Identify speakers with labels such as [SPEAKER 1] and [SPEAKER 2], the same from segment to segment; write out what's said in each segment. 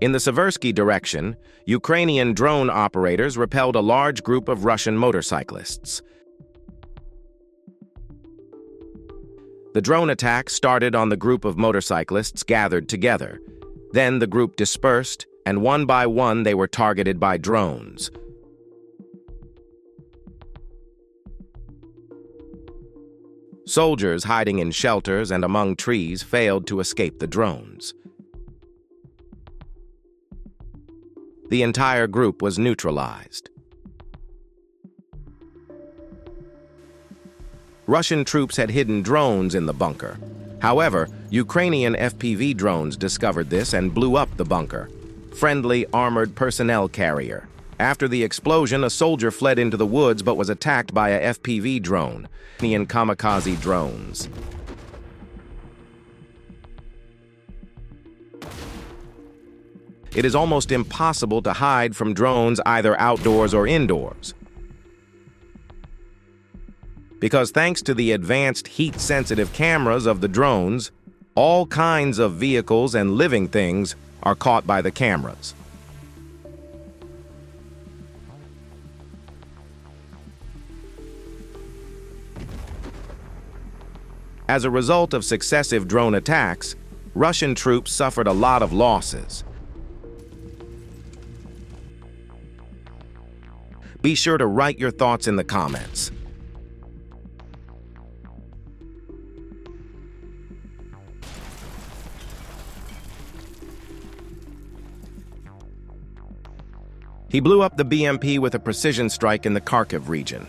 [SPEAKER 1] In the Seversky direction, Ukrainian drone operators repelled a large group of Russian motorcyclists. The drone attack started on the group of motorcyclists gathered together. Then the group dispersed, and one by one they were targeted by drones. Soldiers hiding in shelters and among trees failed to escape the drones. The entire group was neutralized. Russian troops had hidden drones in the bunker. However, Ukrainian FPV drones discovered this and blew up the bunker. Friendly armored personnel carrier. After the explosion, a soldier fled into the woods but was attacked by a FPV drone. Ukrainian kamikaze drones. It is almost impossible to hide from drones either outdoors or indoors. Because thanks to the advanced heat-sensitive cameras of the drones, all kinds of vehicles and living things are caught by the cameras. As a result of successive drone attacks, Russian troops suffered a lot of losses. Be sure to write your thoughts in the comments. He blew up the BMP with a precision strike in the Kharkiv region.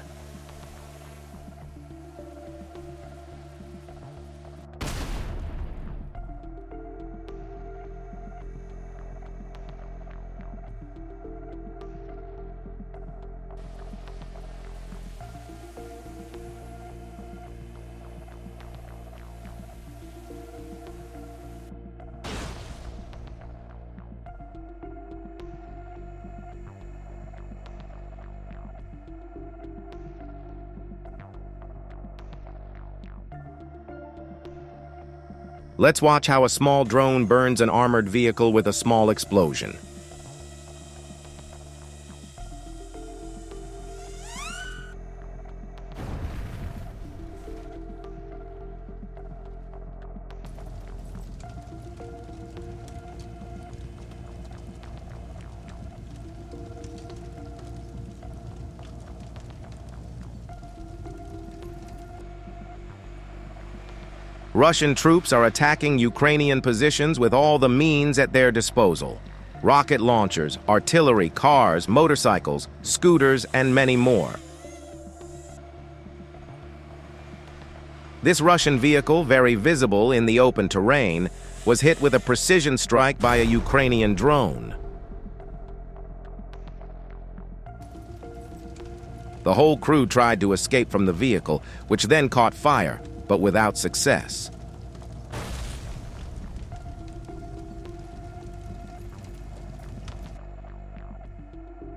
[SPEAKER 1] Let's watch how a small drone burns an armored vehicle with a small explosion. Russian troops are attacking Ukrainian positions with all the means at their disposal. Rocket launchers, artillery, cars, motorcycles, scooters, and many more. This Russian vehicle, very visible in the open terrain, was hit with a precision strike by a Ukrainian drone. The whole crew tried to escape from the vehicle, which then caught fire, but without success.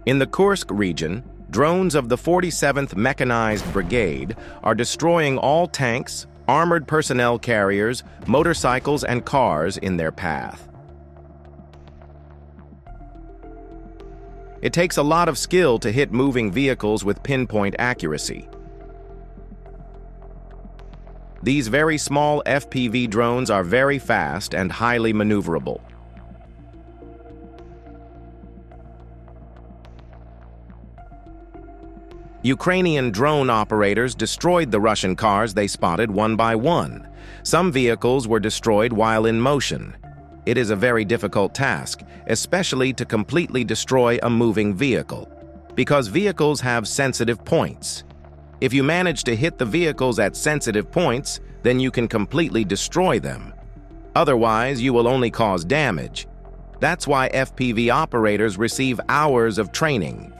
[SPEAKER 1] In the Kursk region, drones of the 47th Mechanized Brigade are destroying all tanks, armored personnel carriers, motorcycles, and cars in their path. It takes a lot of skill to hit moving vehicles with pinpoint accuracy. These very small FPV drones are very fast and highly maneuverable. Ukrainian drone operators destroyed the Russian cars they spotted one by one. Some vehicles were destroyed while in motion. It is a very difficult task, especially to completely destroy a moving vehicle, because vehicles have sensitive points. If you manage to hit the vehicles at sensitive points, then you can completely destroy them. Otherwise, you will only cause damage. That's why FPV operators receive hours of training.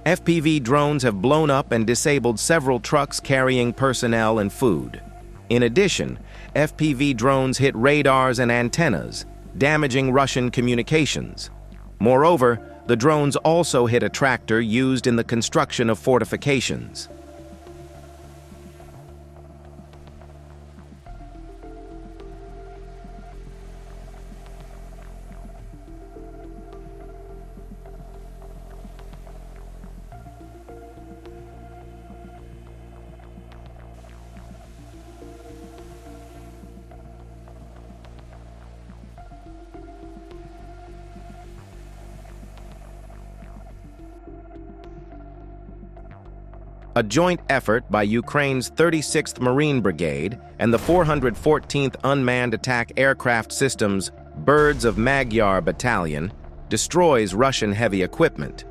[SPEAKER 1] FPV drones have blown up and disabled several trucks carrying personnel and food. In addition, FPV drones hit radars and antennas, damaging Russian communications. Moreover, the drones also hit a tractor used in the construction of fortifications. A joint effort by Ukraine's 36th Marine Brigade and the 414th Unmanned Attack Aircraft Systems Birds of Magyar Battalion destroys Russian heavy equipment.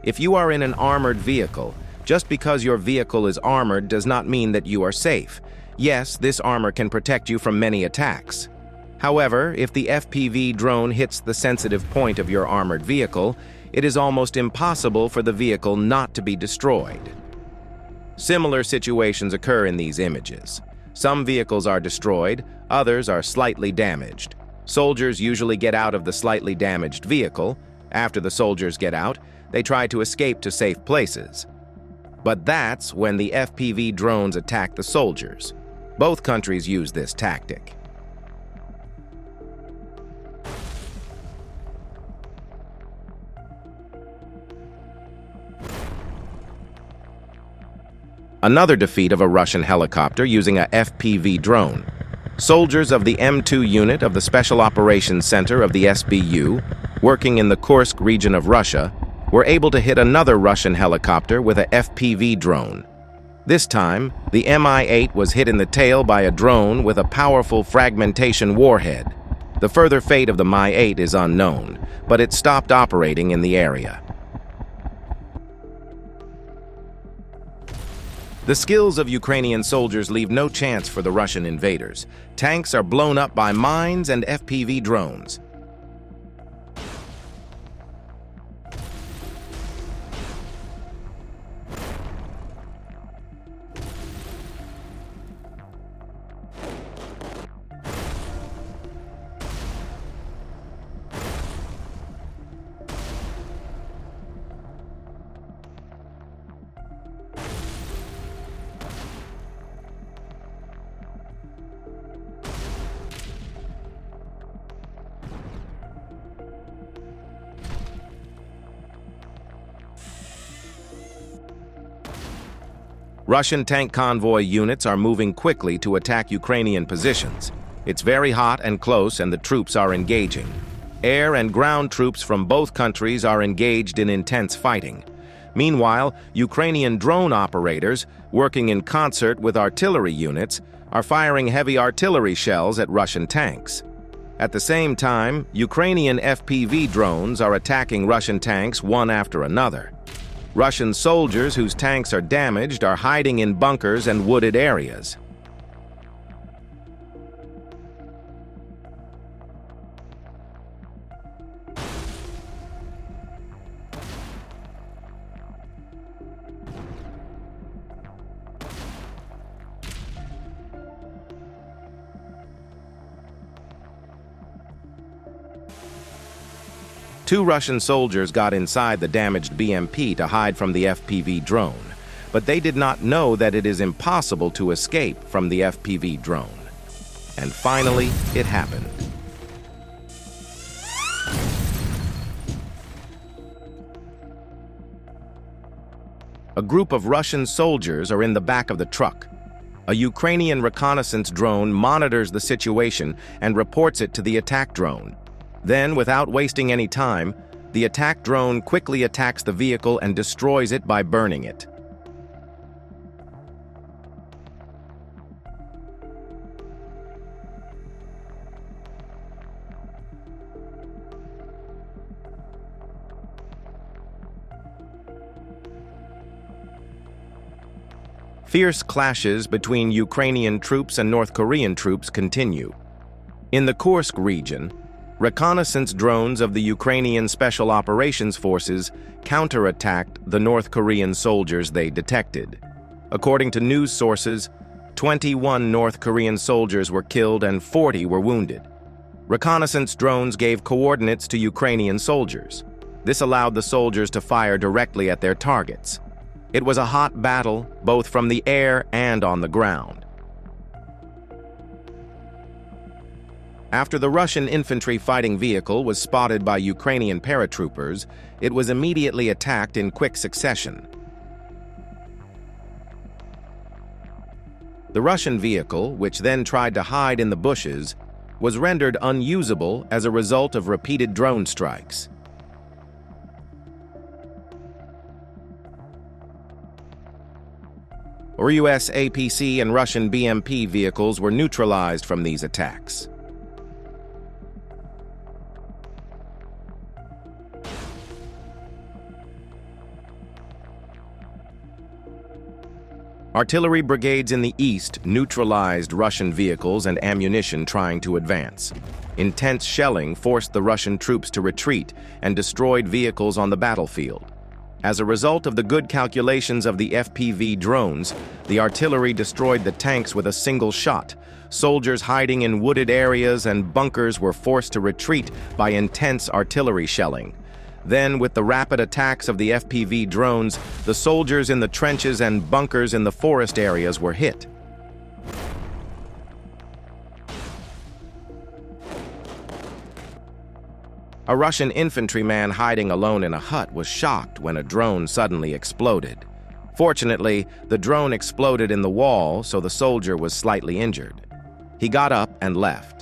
[SPEAKER 1] If you are in an armored vehicle, just because your vehicle is armored does not mean that you are safe. Yes, this armor can protect you from many attacks. However, if the FPV drone hits the sensitive point of your armored vehicle, it is almost impossible for the vehicle not to be destroyed. Similar situations occur in these images. Some vehicles are destroyed, others are slightly damaged. Soldiers usually get out of the slightly damaged vehicle. After the soldiers get out, they try to escape to safe places. But that's when the FPV drones attack the soldiers. Both countries use this tactic. Another defeat of a Russian helicopter using a FPV drone. Soldiers of the M2 unit of the Special Operations Center of the SBU, working in the Kursk region of Russia, were able to hit another Russian helicopter with a FPV drone. This time, the Mi-8 was hit in the tail by a drone with a powerful fragmentation warhead. The further fate of the Mi-8 is unknown, but it stopped operating in the area. The skills of Ukrainian soldiers leave no chance for the Russian invaders. Tanks are blown up by mines and FPV drones. Russian tank convoy units are moving quickly to attack Ukrainian positions. It's very hot and close, and the troops are engaging. Air and ground troops from both countries are engaged in intense fighting. Meanwhile, Ukrainian drone operators, working in concert with artillery units, are firing heavy artillery shells at Russian tanks. At the same time, Ukrainian FPV drones are attacking Russian tanks one after another. Russian soldiers whose tanks are damaged are hiding in bunkers and wooded areas. Two Russian soldiers got inside the damaged BMP to hide from the FPV drone, but they did not know that it is impossible to escape from the FPV drone. And finally, it happened. A group of Russian soldiers are in the back of the truck. A Ukrainian reconnaissance drone monitors the situation and reports it to the attack drone. Then, without wasting any time, the attack drone quickly attacks the vehicle and destroys it by burning it. Fierce clashes between Ukrainian troops and North Korean troops continue. In the Kursk region, reconnaissance drones of the Ukrainian Special Operations Forces counterattacked the North Korean soldiers they detected. According to news sources, 21 North Korean soldiers were killed and 40 were wounded. Reconnaissance drones gave coordinates to Ukrainian soldiers. This allowed the soldiers to fire directly at their targets. It was a hot battle, both from the air and on the ground. After the Russian infantry fighting vehicle was spotted by Ukrainian paratroopers, it was immediately attacked in quick succession. The Russian vehicle, which then tried to hide in the bushes, was rendered unusable as a result of repeated drone strikes. US APC and Russian BMP vehicles were neutralized from these attacks. Artillery brigades in the east neutralized Russian vehicles and ammunition trying to advance. Intense shelling forced the Russian troops to retreat and destroyed vehicles on the battlefield. As a result of the good calculations of the FPV drones, the artillery destroyed the tanks with a single shot. Soldiers hiding in wooded areas and bunkers were forced to retreat by intense artillery shelling. Then, with the rapid attacks of the FPV drones, the soldiers in the trenches and bunkers in the forest areas were hit. A Russian infantryman hiding alone in a hut was shocked when a drone suddenly exploded. Fortunately, the drone exploded in the wall, so the soldier was slightly injured. He got up and left.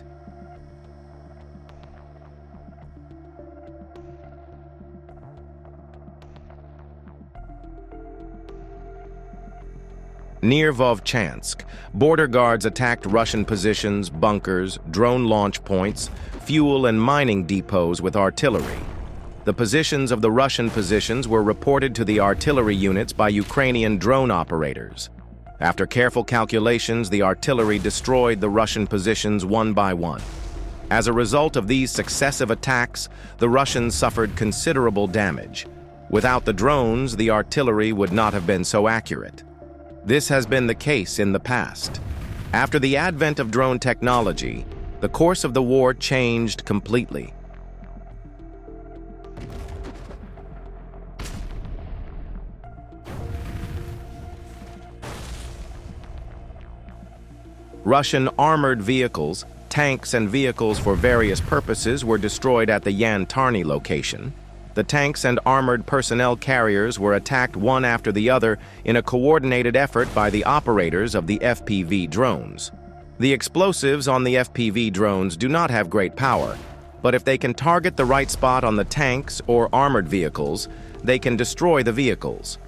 [SPEAKER 1] Near Vovchansk, border guards attacked Russian positions, bunkers, drone launch points, fuel and mining depots with artillery. The positions of the Russian positions were reported to the artillery units by Ukrainian drone operators. After careful calculations, the artillery destroyed the Russian positions one by one. As a result of these successive attacks, the Russians suffered considerable damage. Without the drones, the artillery would not have been so accurate. This has been the case in the past. After the advent of drone technology, the course of the war changed completely. Russian armored vehicles, tanks and vehicles for various purposes were destroyed at the Yantarny location. The tanks and armored personnel carriers were attacked one after the other in a coordinated effort by the operators of the FPV drones. The explosives on the FPV drones do not have great power, but if they can target the right spot on the tanks or armored vehicles, they can destroy the vehicles.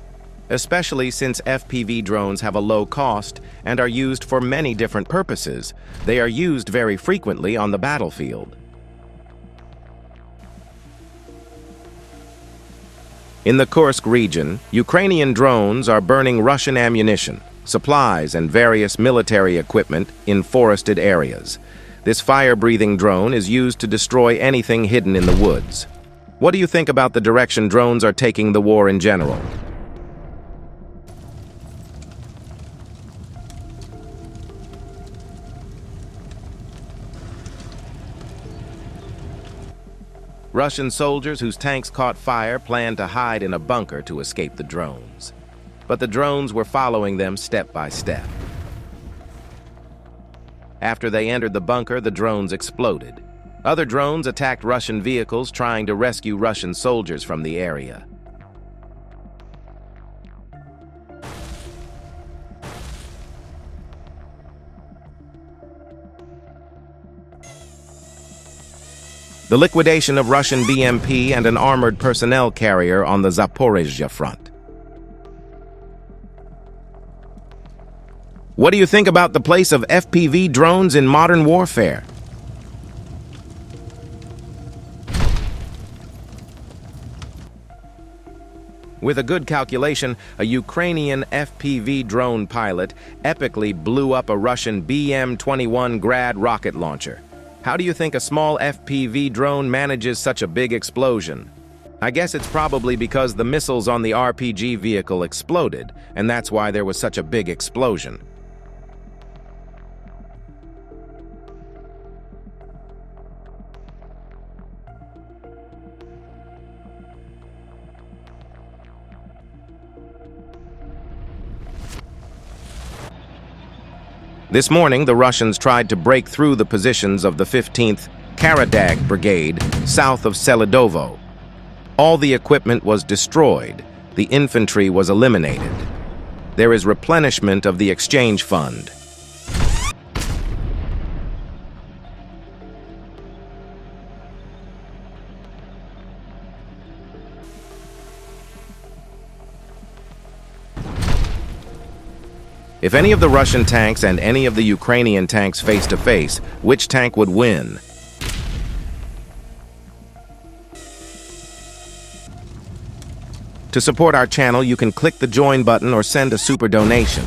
[SPEAKER 1] Especially since FPV drones have a low cost and are used for many different purposes, they are used very frequently on the battlefield. In the Kursk region, Ukrainian drones are burning Russian ammunition, supplies, and various military equipment in forested areas. This fire-breathing drone is used to destroy anything hidden in the woods. What do you think about the direction drones are taking the war in general? Russian soldiers whose tanks caught fire planned to hide in a bunker to escape the drones. But the drones were following them step by step. After they entered the bunker, the drones exploded. Other drones attacked Russian vehicles trying to rescue Russian soldiers from the area. The liquidation of Russian BMP and an armored personnel carrier on the Zaporizhzhia front. What do you think about the place of FPV drones in modern warfare? With a good calculation, a Ukrainian FPV drone pilot epically blew up a Russian BM-21 Grad rocket launcher. How do you think a small FPV drone manages such a big explosion? I guess it's probably because the missiles on the RPG vehicle exploded, and that's why there was such a big explosion. This morning, the Russians tried to break through the positions of the 15th Karadag Brigade south of Selidovo. All the equipment was destroyed. The infantry was eliminated. There is replenishment of the exchange fund. If any of the Russian tanks and any of the Ukrainian tanks face to face, which tank would win? To support our channel, you can click the join button or send a super donation.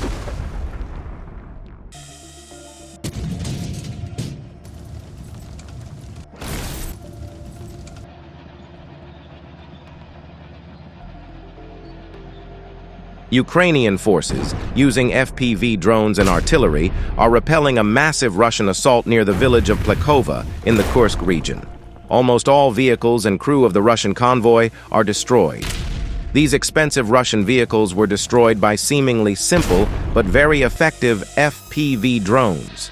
[SPEAKER 1] Ukrainian forces, using FPV drones and artillery, are repelling a massive Russian assault near the village of Plekova in the Kursk region. Almost all vehicles and crew of the Russian convoy are destroyed. These expensive Russian vehicles were destroyed by seemingly simple but very effective FPV drones.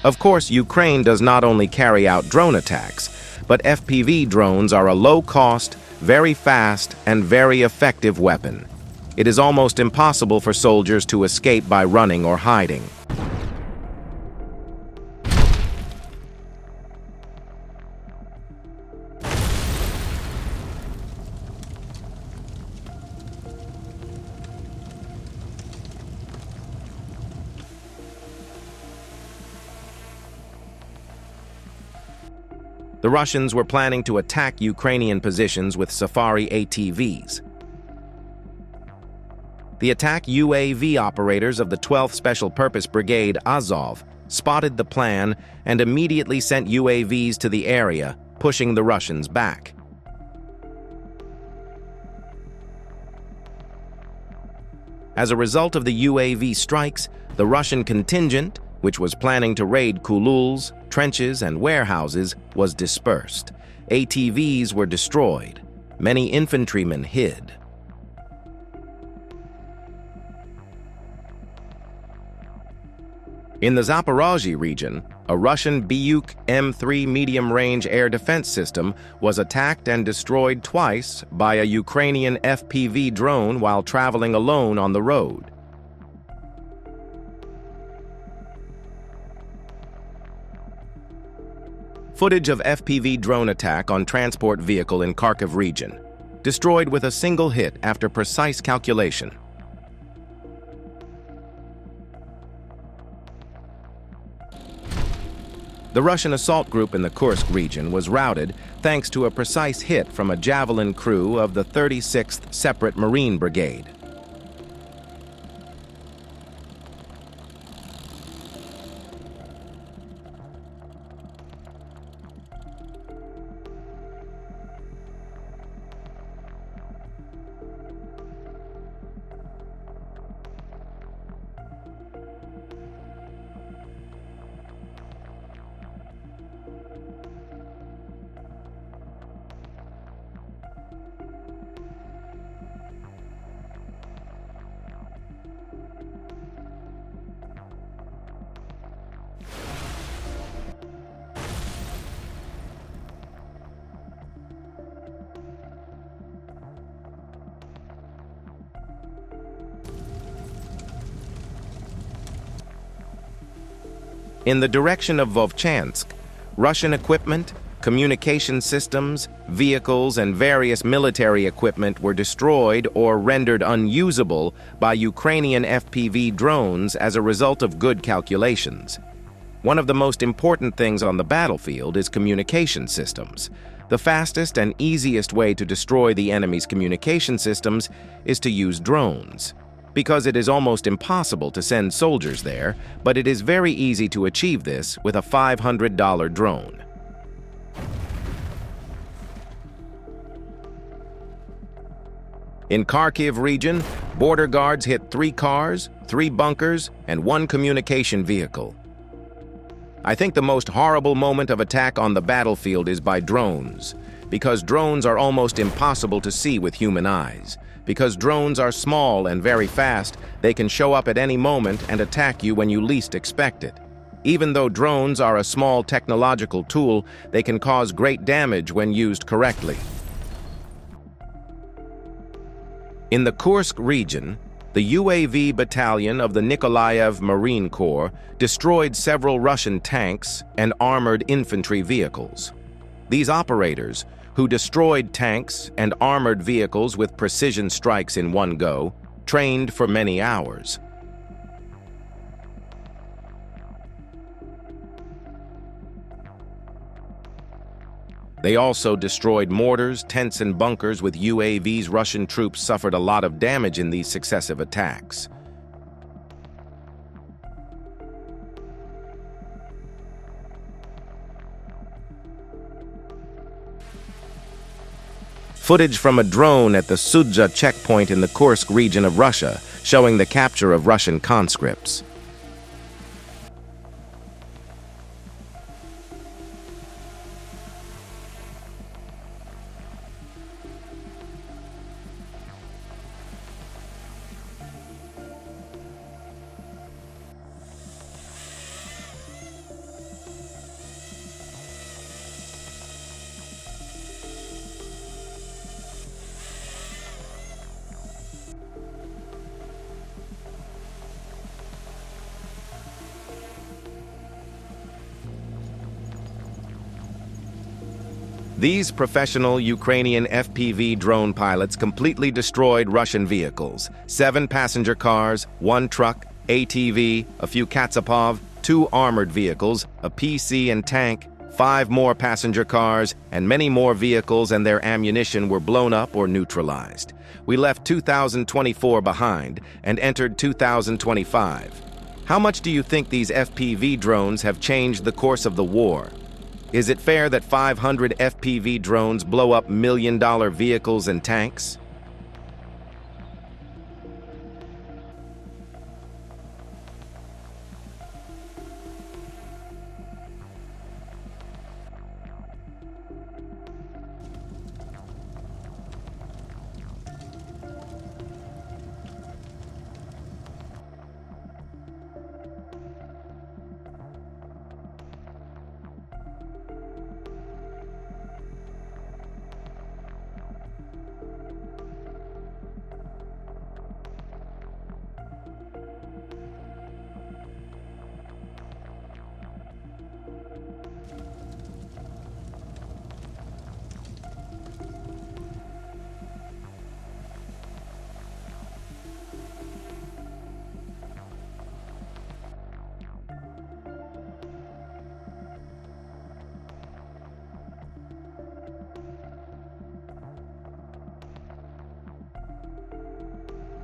[SPEAKER 1] Of course, Ukraine does not only carry out drone attacks, but FPV drones are a low-cost, very fast, and very effective weapon. It is almost impossible for soldiers to escape by running or hiding. The Russians were planning to attack Ukrainian positions with Safari ATVs. The attack UAV operators of the 12th Special Purpose Brigade Azov spotted the plan and immediately sent UAVs to the area, pushing the Russians back. As a result of the UAV strikes, the Russian contingent, which was planning to raid kululs, trenches, and warehouses, was dispersed. ATVs were destroyed. Many infantrymen hid. In the Zaporozhye region, a Russian Buyuk M3 medium-range air defense system was attacked and destroyed twice by a Ukrainian FPV drone while traveling alone on the road. Footage of FPV drone attack on transport vehicle in Kharkiv region, destroyed with a single hit after precise calculation. The Russian assault group in the Kursk region was routed thanks to a precise hit from a Javelin crew of the 36th Separate Marine Brigade. In the direction of Vovchansk, Russian equipment, communication systems, vehicles, and various military equipment were destroyed or rendered unusable by Ukrainian FPV drones as a result of good calculations. One of the most important things on the battlefield is communication systems. The fastest and easiest way to destroy the enemy's communication systems is to use drones. Because it is almost impossible to send soldiers there, but it is very easy to achieve this with a $500 drone. In Kharkiv region, border guards hit 3 cars, 3 bunkers, and 1 communication vehicle. I think the most horrible moment of attack on the battlefield is by drones, because drones are almost impossible to see with human eyes. Because drones are small and very fast, they can show up at any moment and attack you when you least expect it. Even though drones are a small technological tool, they can cause great damage when used correctly. In the Kursk region, the UAV battalion of the Nikolaev Marine Corps destroyed several Russian tanks and armored infantry vehicles. These operators, who destroyed tanks and armored vehicles with precision strikes in one go, trained for many hours. They also destroyed mortars, tents, and bunkers with UAVs. Russian troops suffered a lot of damage in these successive attacks. Footage from a drone at the Sudja checkpoint in the Kursk region of Russia, showing the capture of Russian conscripts. These professional Ukrainian FPV drone pilots completely destroyed Russian vehicles: 7 passenger cars, 1 truck, ATV, a few Katsapov, 2 armored vehicles, a PC and tank, 5 more passenger cars, and many more vehicles and their ammunition were blown up or neutralized. We left 2024 behind and entered 2025. How much do you think these FPV drones have changed the course of the war? Is it fair that 500 FPV drones blow up million-dollar vehicles and tanks?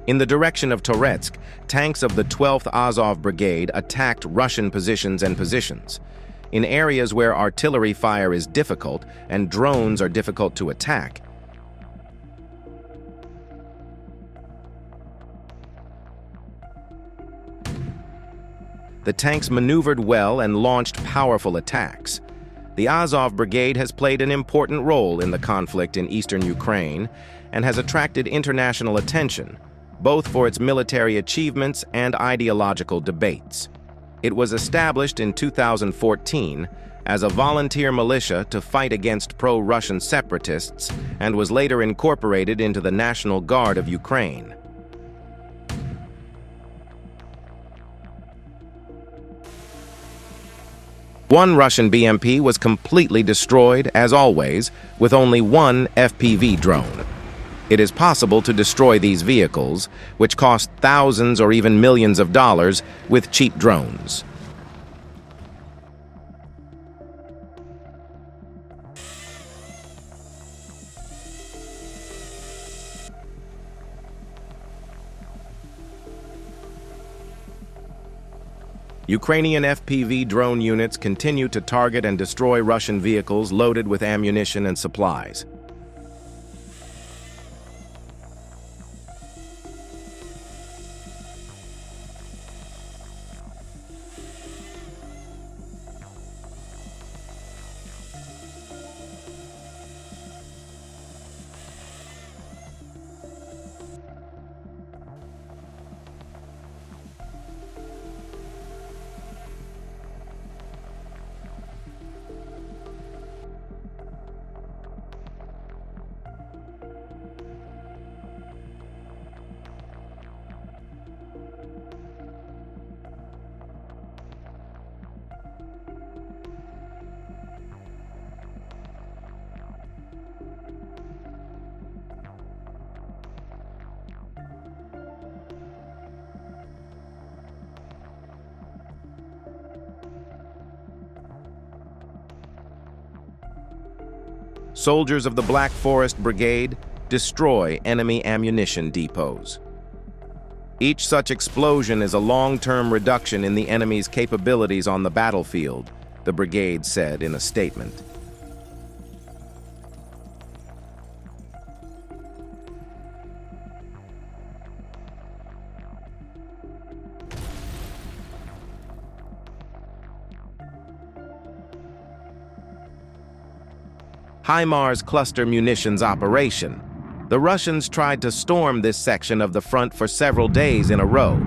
[SPEAKER 1] In the direction of Toretsk, tanks of the 12th Azov Brigade attacked Russian positions and positions. In areas where artillery fire is difficult and drones are difficult to attack, the tanks maneuvered well and launched powerful attacks. The Azov Brigade has played an important role in the conflict in eastern Ukraine and has attracted international attention, both for its military achievements and ideological debates. It was established in 2014 as a volunteer militia to fight against pro-Russian separatists and was later incorporated into the National Guard of Ukraine. One Russian BMP was completely destroyed, as always, with only 1 FPV drone. It is possible to destroy these vehicles, which cost thousands or even millions of dollars, with cheap drones. Ukrainian FPV drone units continue to target and destroy Russian vehicles loaded with ammunition and supplies. soldiers of the Black Forest Brigade destroy enemy ammunition depots. Each such explosion is a long-term reduction in the enemy's capabilities on the battlefield, the brigade said in a statement. HIMARS cluster munitions operation. The Russians tried to storm this section of the front for several days in a row.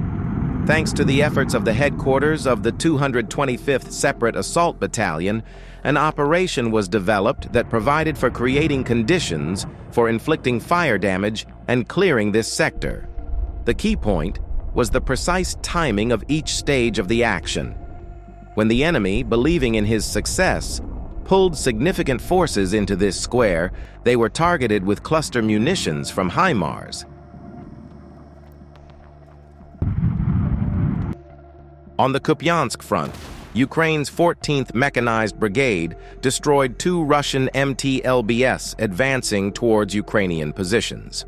[SPEAKER 1] Thanks to the efforts of the headquarters of the 225th Separate Assault Battalion, an operation was developed that provided for creating conditions for inflicting fire damage and clearing this sector. The key point was the precise timing of each stage of the action. When the enemy, believing in his success, pulled significant forces into this square, they were targeted with cluster munitions from HIMARS. On the Kupiansk front, Ukraine's 14th Mechanized Brigade destroyed 2 Russian MT-LBS advancing towards Ukrainian positions.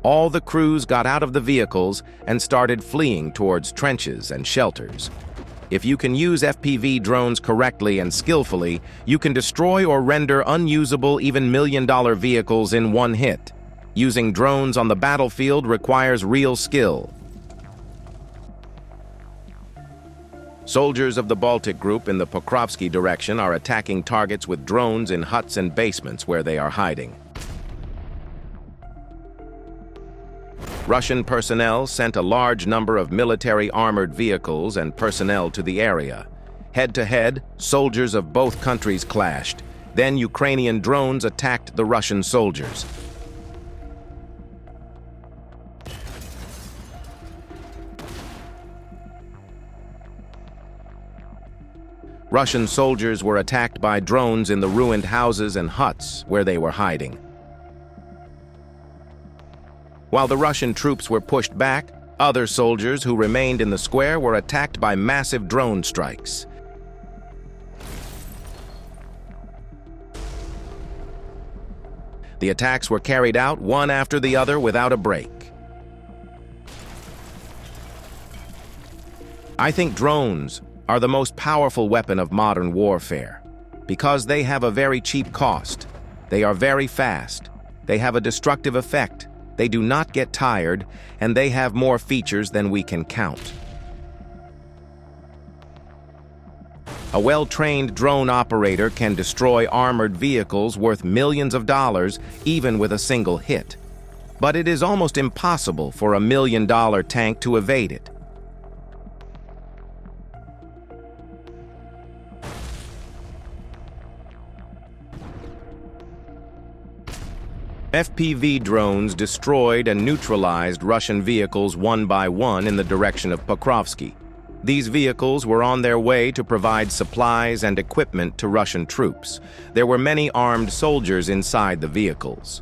[SPEAKER 1] All the crews got out of the vehicles and started fleeing towards trenches and shelters. If you can use FPV drones correctly and skillfully, you can destroy or render unusable even million-dollar vehicles in one hit. Using drones on the battlefield requires real skill. Soldiers of the Baltic Group in the Pokrovsky direction are attacking targets with drones in huts and basements where they are hiding. Russian personnel sent a large number of military armored vehicles and personnel to the area. Head-to-head, soldiers of both countries clashed. Then Ukrainian drones attacked the Russian soldiers. Russian soldiers were attacked by drones in the ruined houses and huts where they were hiding. While the Russian troops were pushed back, other soldiers who remained in the square were attacked by massive drone strikes. The attacks were carried out one after the other without a break. I think drones are the most powerful weapon of modern warfare because they have a very cheap cost. They are very fast. They have a destructive effect. They do not get tired, and they have more features than we can count. A well-trained drone operator can destroy armored vehicles worth millions of dollars even with a single hit. But it is almost impossible for a $1 million tank to evade it. FPV drones destroyed and neutralized Russian vehicles one by one in the direction of Pokrovsky. These vehicles were on their way to provide supplies and equipment to Russian troops. There were many armed soldiers inside the vehicles.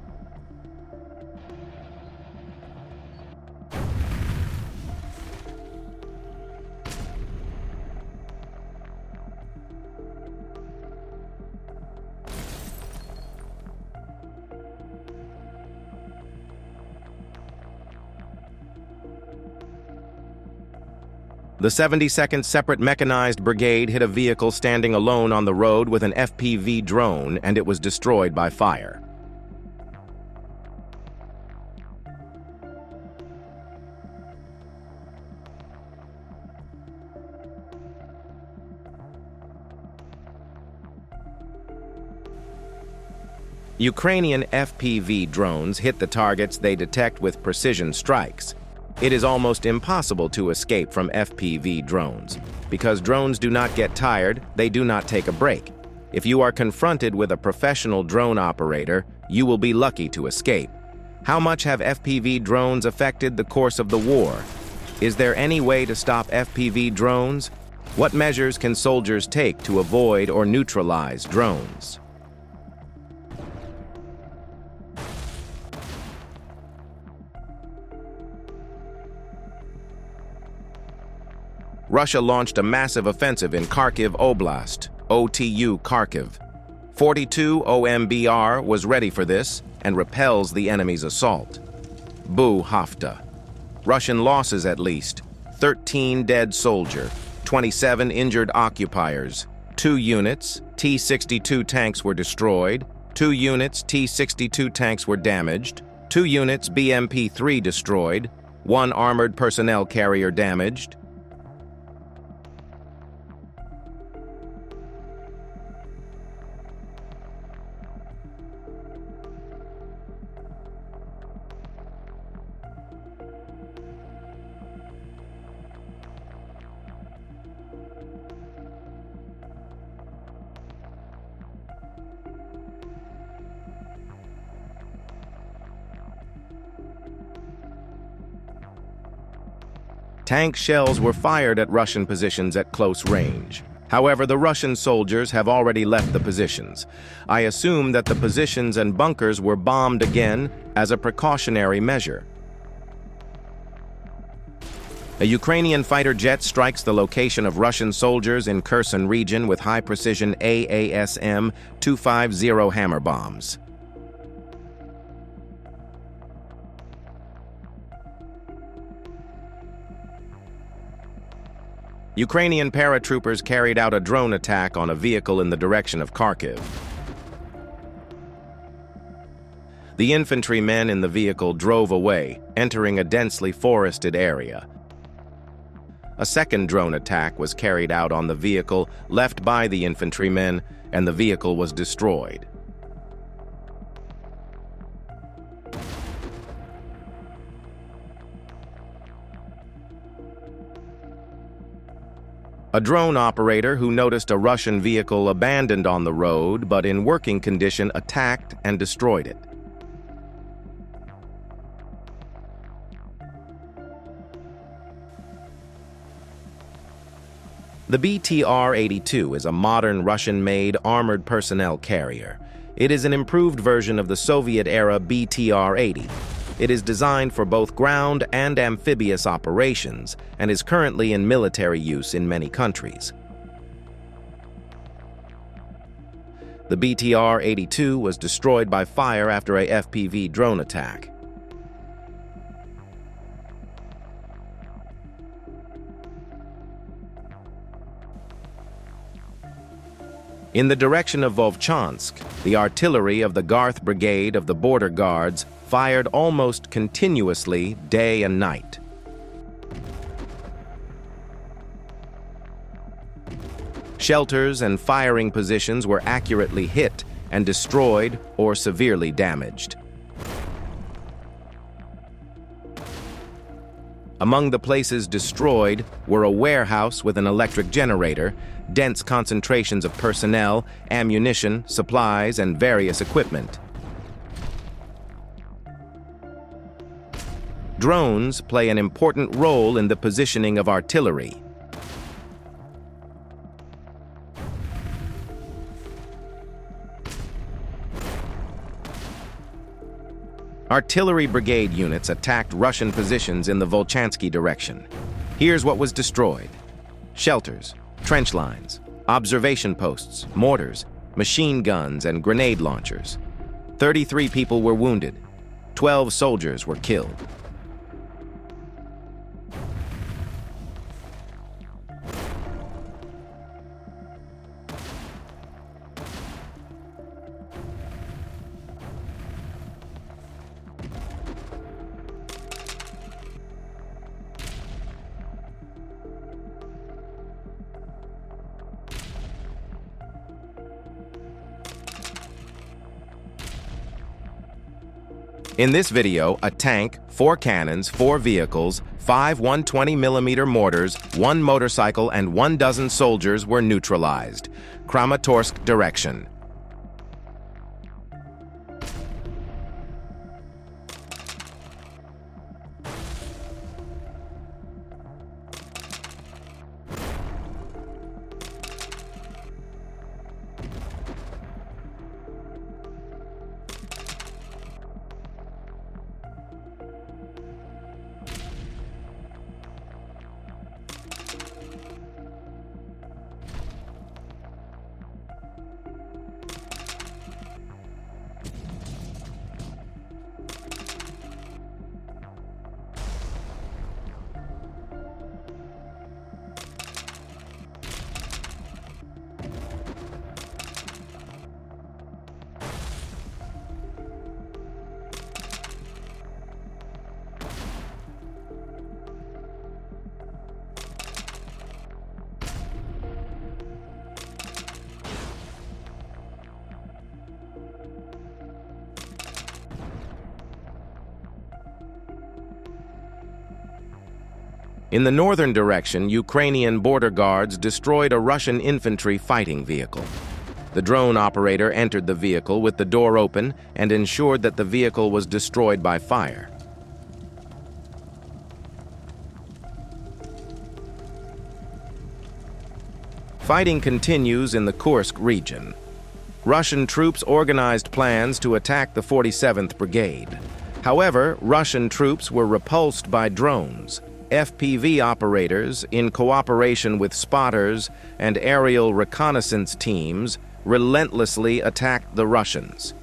[SPEAKER 1] The 72nd Separate Mechanized Brigade hit a vehicle standing alone on the road with an FPV drone, and it was destroyed by fire. Ukrainian FPV drones hit the targets they detect with precision strikes. It is almost impossible to escape from FPV drones. Because drones do not get tired, they do not take a break. If you are confronted with a professional drone operator, you will be lucky to escape. How much have FPV drones affected the course of the war? Is there any way to stop FPV drones? What measures can soldiers take to avoid or neutralize drones? Russia launched a massive offensive in Kharkiv Oblast, OTU Kharkiv. 42 OMBR was ready for this and repels the enemy's assault. Bu Hafta. Russian losses at least: 13 dead soldier, 27 injured occupiers, 2 units T-62 tanks were destroyed, 2 units T-62 tanks were damaged, 2 units BMP-3 destroyed, 1 armored personnel carrier damaged. Tank shells were fired at Russian positions at close range. However, the Russian soldiers have already left the positions. I assume that the positions and bunkers were bombed again as a precautionary measure. A Ukrainian fighter jet strikes the location of Russian soldiers in Kherson region with high-precision AASM-250 hammer bombs. Ukrainian paratroopers carried out a drone attack on a vehicle in the direction of Kharkiv. The infantrymen in the vehicle drove away, entering a densely forested area. A second drone attack was carried out on the vehicle left by the infantrymen, and the vehicle was destroyed. A drone operator who noticed a Russian vehicle abandoned on the road but in working condition attacked and destroyed it. The BTR-82 is a modern Russian-made armored personnel carrier. It is an improved version of the Soviet-era BTR-80. It is designed for both ground and amphibious operations and is currently in military use in many countries. The BTR-82 was destroyed by fire after a FPV drone attack. In the direction of Vovchansk, the artillery of the Garth Brigade of the Border Guards fired almost continuously day and night. Shelters and firing positions were accurately hit and destroyed or severely damaged. Among the places destroyed were a warehouse with an electric generator, dense concentrations of personnel, ammunition, supplies, and various equipment. Drones play an important role in the positioning of artillery. Artillery brigade units attacked Russian positions in the Volchansky direction. Here's what was destroyed: shelters, trench lines, observation posts, mortars, machine guns, and grenade launchers. 33 people were wounded. 12 soldiers were killed. In this video, a tank, 4 cannons, 4 vehicles, 5 120mm mortars, 1 motorcycle, and 1 dozen soldiers were neutralized. Kramatorsk direction. In the northern direction, Ukrainian border guards destroyed a Russian infantry fighting vehicle. The drone operator entered the vehicle with the door open and ensured that the vehicle was destroyed by fire. Fighting continues in the Kursk region. Russian troops organized plans to attack the 47th Brigade. However, Russian troops were repulsed by drones. FPV operators, in cooperation with spotters and aerial reconnaissance teams, relentlessly attacked the Russians.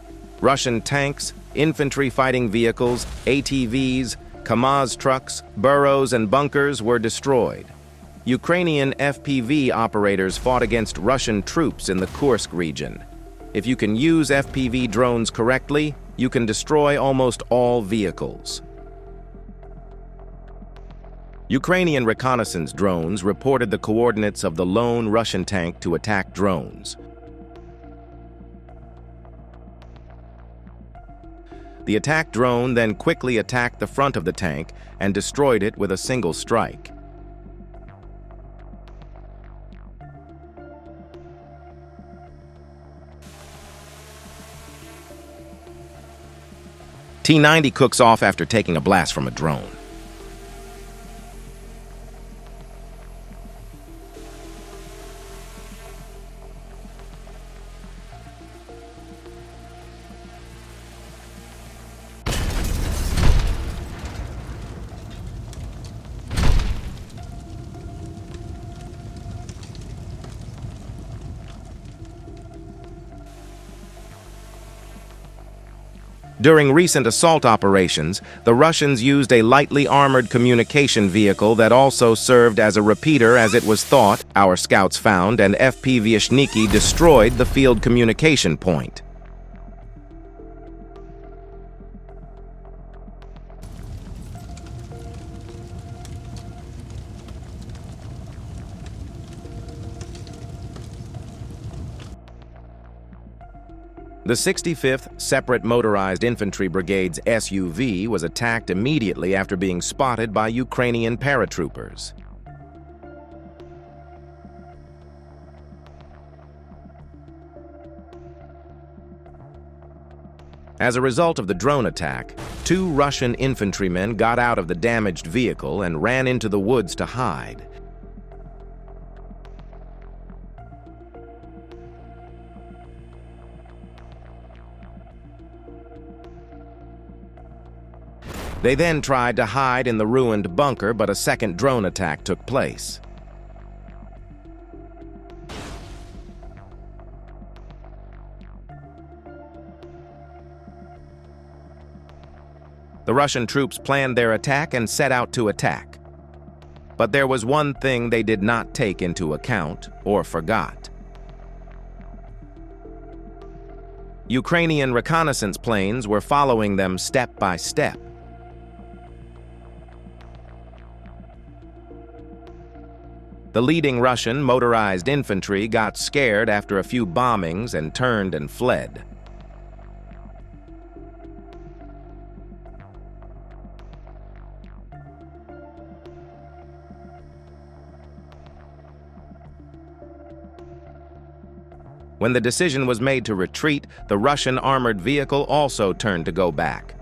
[SPEAKER 1] Russian tanks, infantry fighting vehicles, ATVs, Kamaz trucks, burrows, and bunkers were destroyed. Ukrainian FPV operators fought against Russian troops in the Kursk region. If you can use FPV drones correctly, you can destroy almost all vehicles. Ukrainian reconnaissance drones reported the coordinates of the lone Russian tank to attack drones. The attack drone then quickly attacked the front of the tank and destroyed it with a single strike. T-90 cooks off after taking a blast from a drone. During recent assault operations, the Russians used a lightly armored communication vehicle that also served as a repeater as it was thought. Our scouts found and FPV destroyed the field communication point. The 65th Separate Motorized Infantry Brigade's SUV was attacked immediately after being spotted by Ukrainian paratroopers. As a result of the drone attack, 2 Russian infantrymen got out of the damaged vehicle and ran into the woods to hide. They then tried to hide in the ruined bunker, but a second drone attack took place. The Russian troops planned their attack and set out to attack. But there was one thing they did not take into account or forgot. Ukrainian reconnaissance planes were following them step by step. The leading Russian motorized infantry got scared after a few bombings and turned and fled. When the decision was made to retreat, the Russian armored vehicle also turned to go back.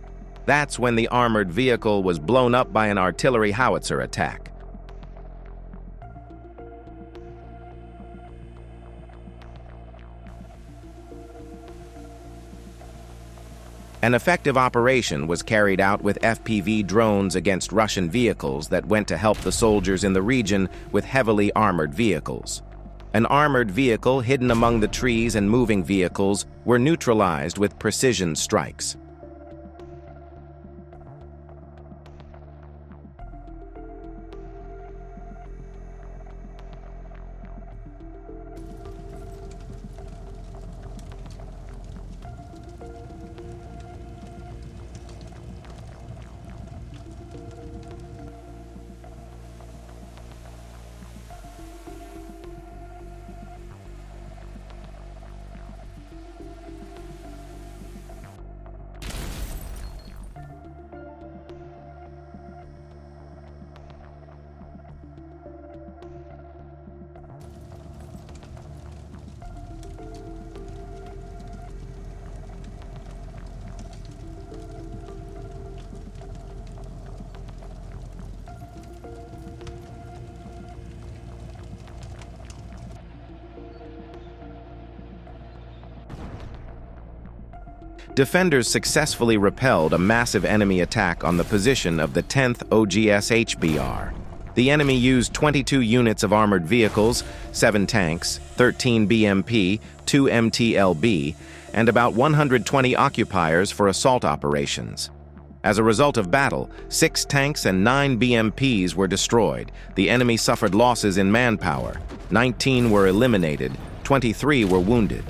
[SPEAKER 1] That's when the armored vehicle was blown up by an artillery howitzer attack. An effective operation was carried out with FPV drones against Russian vehicles that went to help the soldiers in the region with heavily armored vehicles. An armored vehicle hidden among the trees and moving vehicles were neutralized with precision strikes. defenders successfully repelled a massive enemy attack on the position of the 10th OGS HBR. The enemy used 22 units of armored vehicles, 7 tanks, 13 BMP, 2 MTLB, and about 120 occupiers for assault operations. As a result of battle, 6 tanks and 9 BMPs were destroyed. The enemy suffered losses in manpower. 19 were eliminated, 23 were wounded.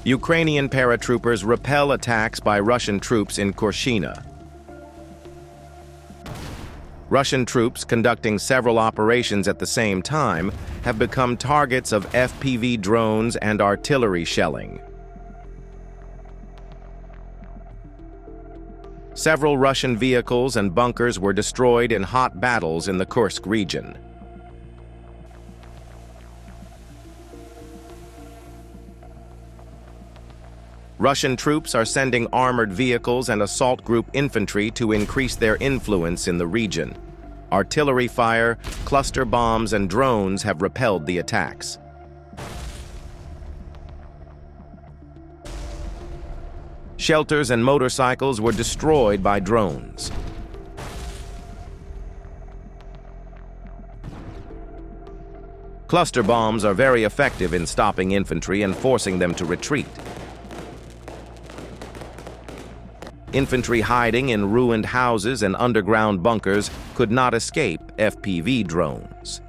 [SPEAKER 1] Ukrainian paratroopers repel attacks by Russian troops in Kurshina. Russian troops conducting several operations at the same time have become targets of FPV drones and artillery shelling. Several Russian vehicles and bunkers were destroyed in hot battles in the Kursk region. Russian troops are sending armored vehicles and assault group infantry to increase their influence in the region. Artillery fire, cluster bombs, and drones have repelled the attacks. Shelters and motorcycles were destroyed by drones. Cluster bombs are very effective in stopping infantry and forcing them to retreat. Infantry hiding in ruined houses and underground bunkers could not escape FPV drones.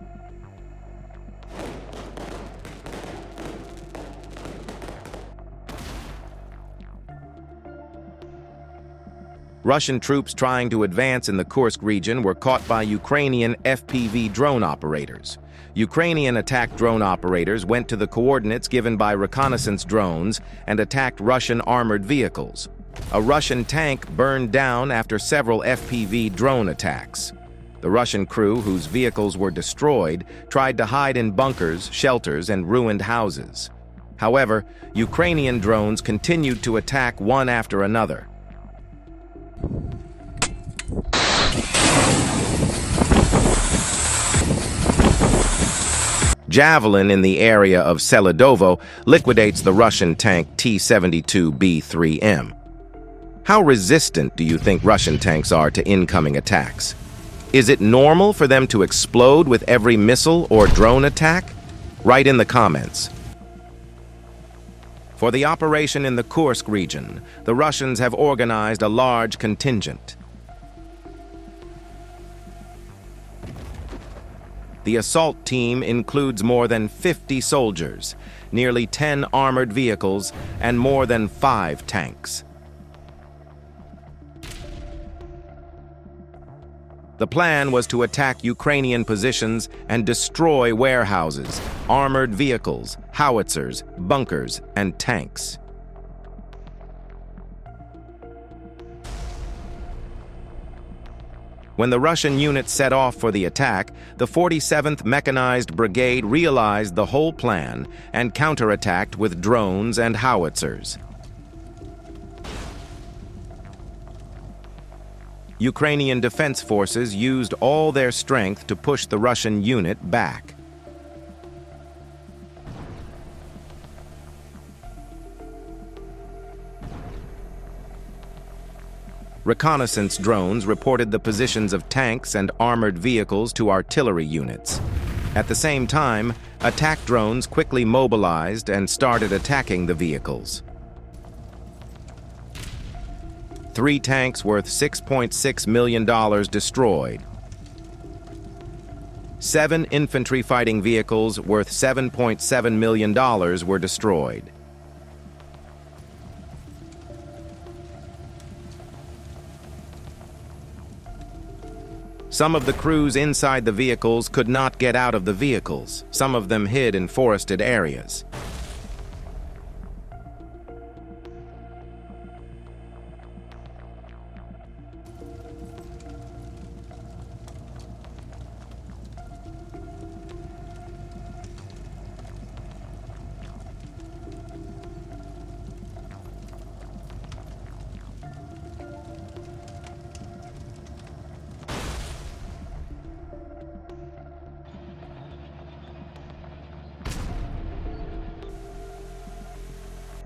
[SPEAKER 1] Russian troops trying to advance in the Kursk region were caught by Ukrainian FPV drone operators. Ukrainian attack drone operators went to the coordinates given by reconnaissance drones and attacked Russian armored vehicles. A Russian tank burned down after several FPV drone attacks. The Russian crew, whose vehicles were destroyed, tried to hide in bunkers, shelters, and ruined houses. However, Ukrainian drones continued to attack one after another. Javelin in the area of Selidovo liquidates the Russian tank T-72B3M. How resistant do you think Russian tanks are to incoming attacks? Is it normal for them to explode with every missile or drone attack? Write in the comments. For the operation in the Kursk region, the Russians have organized a large contingent. The assault team includes more than 50 soldiers, nearly 10 armored vehicles, and more than 5 tanks. The plan was to attack Ukrainian positions and destroy warehouses, armored vehicles, howitzers, bunkers, and tanks. When the Russian units set off for the attack, the 47th Mechanized Brigade realized the whole plan and counterattacked with drones and howitzers. Ukrainian defense forces used all their strength to push the Russian unit back. Reconnaissance drones reported the positions of tanks and armored vehicles to artillery units. At the same time, attack drones quickly mobilized and started attacking the vehicles. 3 tanks worth $6.6 million destroyed. 7 infantry fighting vehicles worth $7.7 million were destroyed. Some of the crews inside the vehicles could not get out of the vehicles. Some of them hid in forested areas.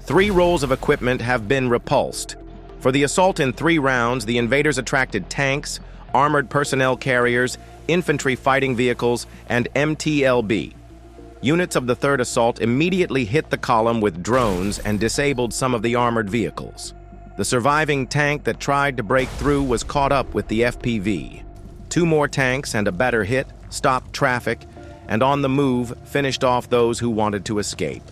[SPEAKER 1] 3 rolls of equipment have been repulsed. For the assault in 3 rounds, the invaders attracted tanks, armored personnel carriers, infantry fighting vehicles, and MTLB. Units of the 3rd Assault immediately hit the column with drones and disabled some of the armored vehicles. The surviving tank that tried to break through was caught up with the FPV. 2 more tanks and a better hit stopped traffic, and on the move finished off those who wanted to escape.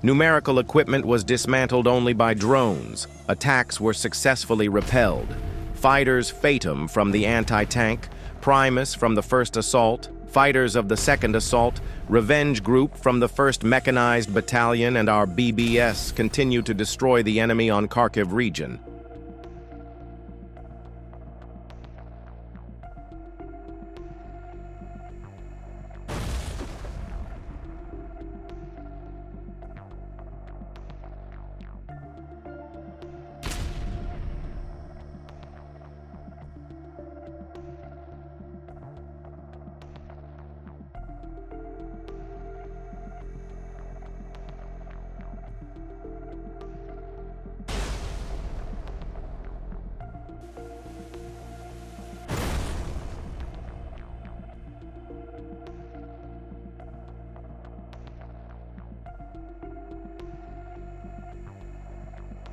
[SPEAKER 1] Numerical equipment was dismantled only by drones. Attacks were successfully repelled. Fighters Phantom from the anti-tank, Primus from the 1st Assault, fighters of the 2nd Assault, Revenge Group from the 1st Mechanized Battalion, and our BBS continue to destroy the enemy on Kharkiv region.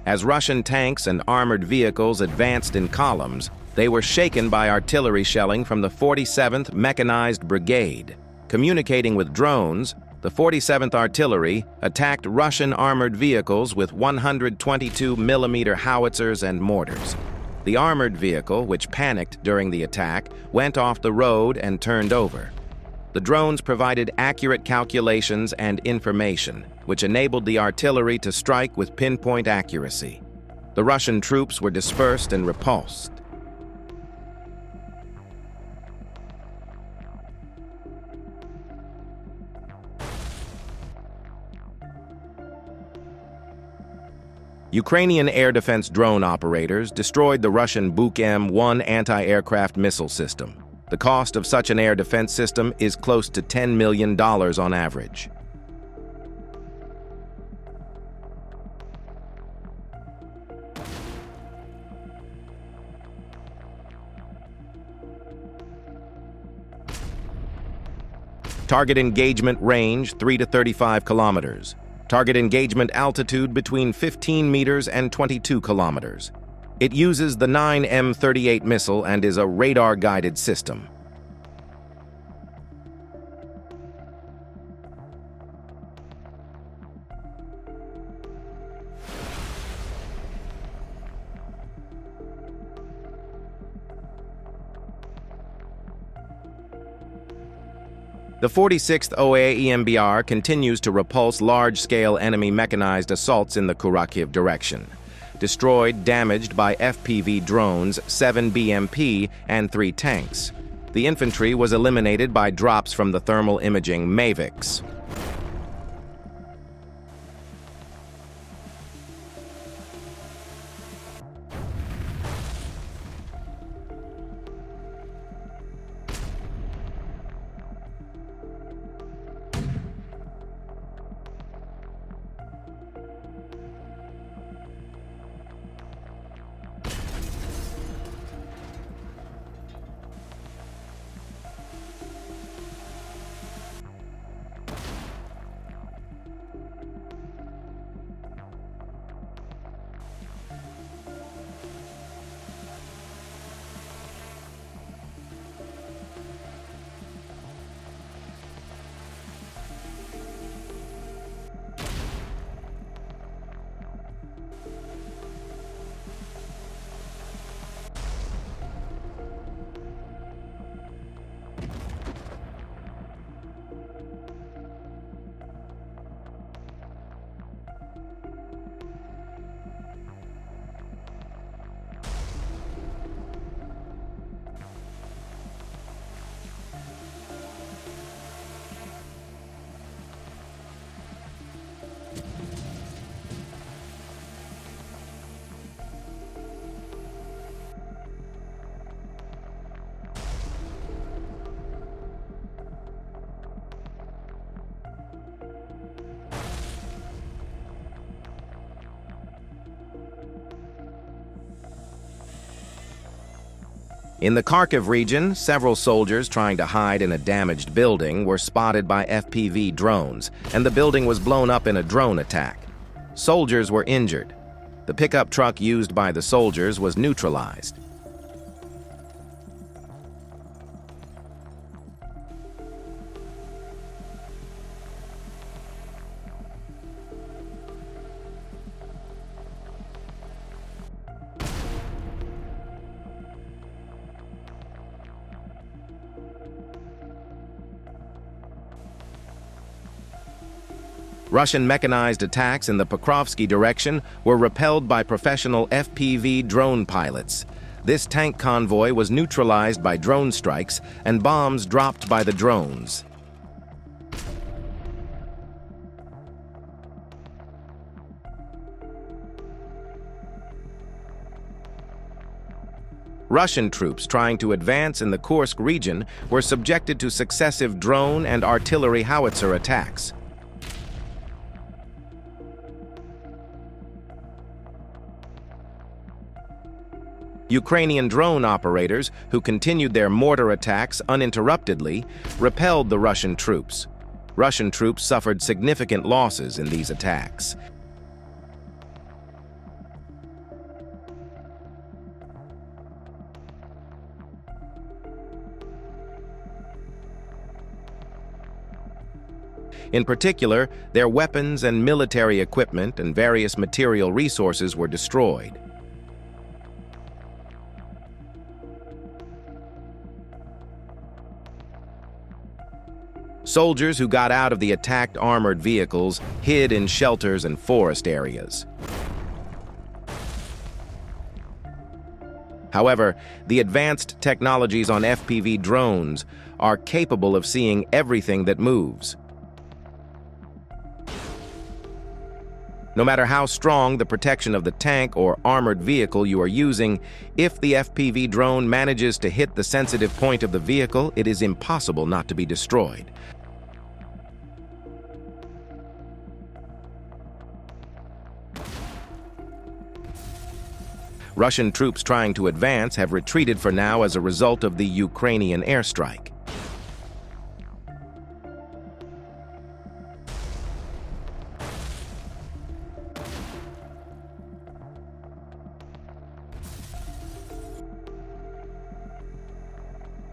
[SPEAKER 1] As Russian tanks and armored vehicles advanced in columns, they were shaken by artillery shelling from the 47th Mechanized Brigade. Communicating with drones, the 47th Artillery attacked Russian armored vehicles with 122mm howitzers and mortars. The armored vehicle, which panicked during the attack, went off the road and turned over. The drones provided accurate calculations and information, which enabled the artillery to strike with pinpoint accuracy. The Russian troops were dispersed and repulsed. Ukrainian air defense drone operators destroyed the Russian Buk M1 anti-aircraft missile system. The cost of such an air defense system is close to $10 million on average. Target engagement range 3 to 35 kilometers. Target engagement altitude between 15 meters and 22 kilometers. It uses the 9M38 missile and is a radar-guided system. The 46th OAEMBR continues to repulse large-scale enemy mechanized assaults in the Kharkiv direction. Destroyed, damaged by FPV drones, 7 BMP, and 3 tanks. The infantry was eliminated by drops from the thermal imaging MAVICs. In the Kharkiv region, several soldiers trying to hide in a damaged building were spotted by FPV drones, and the building was blown up in a drone attack. Soldiers were injured. The pickup truck used by the soldiers was neutralized. Russian mechanized attacks in the Pokrovsky direction were repelled by professional FPV drone pilots. This tank convoy was neutralized by drone strikes and bombs dropped by the drones. Russian troops trying to advance in the Kursk region were subjected to successive drone and artillery howitzer attacks. Ukrainian drone operators, who continued their mortar attacks uninterruptedly, repelled the Russian troops. Russian troops suffered significant losses in these attacks. In particular, their weapons and military equipment and various material resources were destroyed. Soldiers who got out of the attacked armored vehicles hid in shelters and forest areas. However, the advanced technologies on FPV drones are capable of seeing everything that moves. No matter how strong the protection of the tank or armored vehicle you are using, if the FPV drone manages to hit the sensitive point of the vehicle, it is impossible not to be destroyed. Russian troops trying to advance have retreated for now as a result of the Ukrainian airstrike.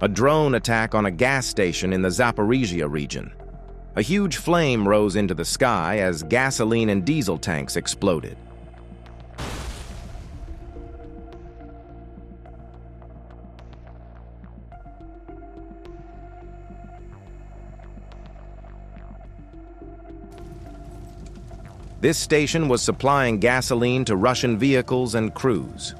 [SPEAKER 1] A drone attack on a gas station in the Zaporizhia region. A huge flame rose into the sky as gasoline and diesel tanks exploded. This station was supplying gasoline to Russian vehicles and crews.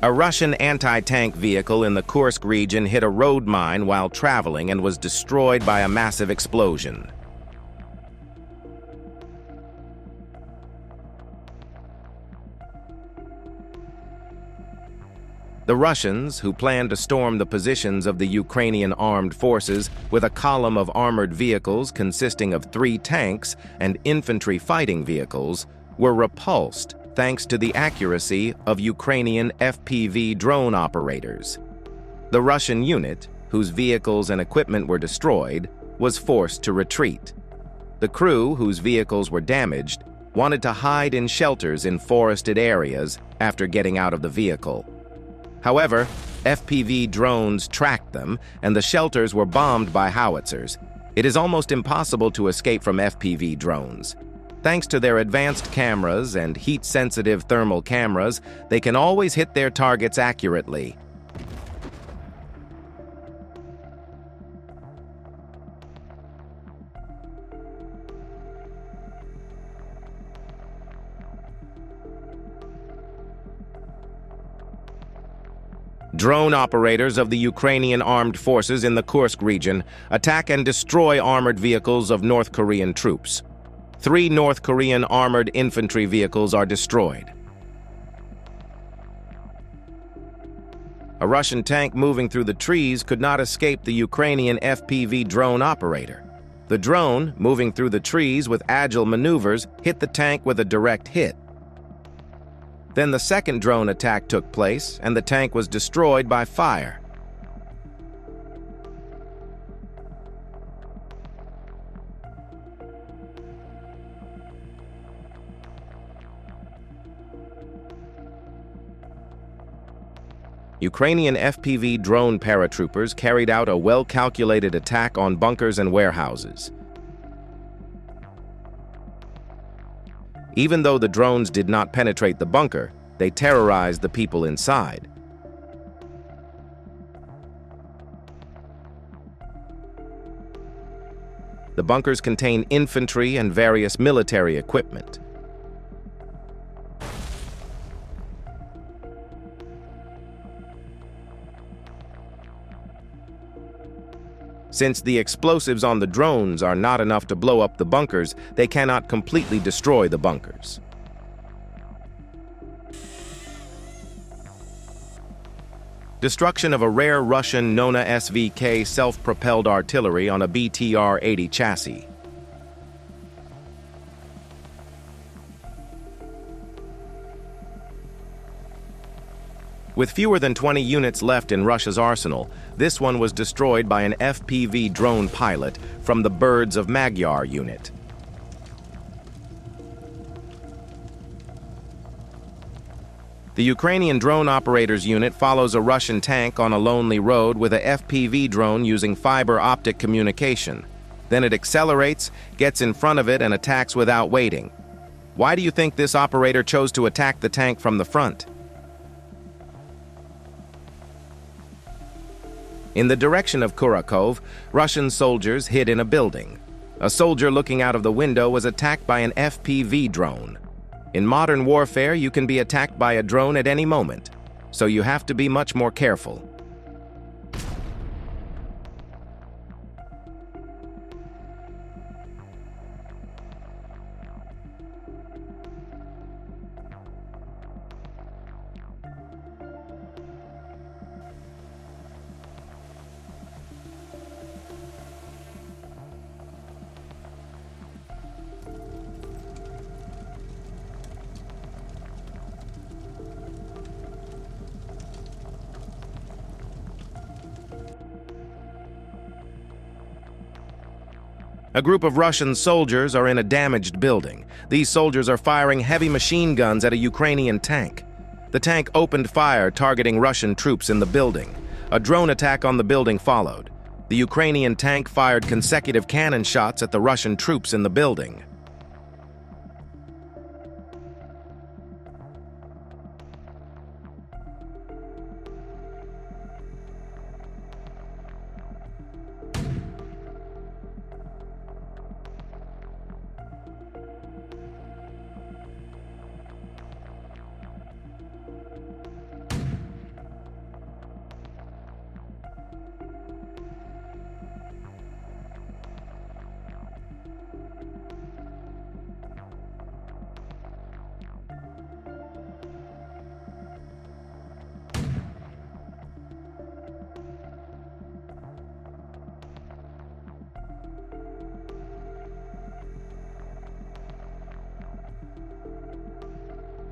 [SPEAKER 1] A Russian anti-tank vehicle in the Kursk region hit a road mine while traveling and was destroyed by a massive explosion. The Russians, who planned to storm the positions of the Ukrainian armed forces with a column of armored vehicles consisting of 3 tanks and infantry fighting vehicles, were repulsed thanks to the accuracy of Ukrainian FPV drone operators. The Russian unit, whose vehicles and equipment were destroyed, was forced to retreat. The crew, whose vehicles were damaged, wanted to hide in shelters in forested areas after getting out of the vehicle. However, FPV drones tracked them, and the shelters were bombed by howitzers. It is almost impossible to escape from FPV drones. Thanks to their advanced cameras and heat-sensitive thermal cameras, they can always hit their targets accurately. Drone operators of the Ukrainian armed forces in the Kursk region attack and destroy armored vehicles of North Korean troops. 3 North Korean armored infantry vehicles are destroyed. A Russian tank moving through the trees could not escape the Ukrainian FPV drone operator. The drone, moving through the trees with agile maneuvers, hit the tank with a direct hit. Then the second drone attack took place, and the tank was destroyed by fire. Ukrainian FPV drone paratroopers carried out a well-calculated attack on bunkers and warehouses. Even though the drones did not penetrate the bunker, they terrorized the people inside. The bunkers contain infantry and various military equipment. Since the explosives on the drones are not enough to blow up the bunkers, they cannot completely destroy the bunkers. Destruction of a rare Russian Nona SVK self-propelled artillery on a BTR-80 chassis. With fewer than 20 units left in Russia's arsenal, this one was destroyed by an FPV drone pilot from the Birds of Magyar unit. The Ukrainian drone operators unit follows a Russian tank on a lonely road with a FPV drone using fiber optic communication. Then it accelerates, gets in front of it, and attacks without waiting. Why do you think this operator chose to attack the tank from the front? In the direction of Kurakov, Russian soldiers hid in a building. A soldier looking out of the window was attacked by an FPV drone. In modern warfare, you can be attacked by a drone at any moment, so you have to be much more careful. A group of Russian soldiers are in a damaged building. These soldiers are firing heavy machine guns at a Ukrainian tank. The tank opened fire, targeting Russian troops in the building. A drone attack on the building followed. The Ukrainian tank fired consecutive cannon shots at the Russian troops in the building.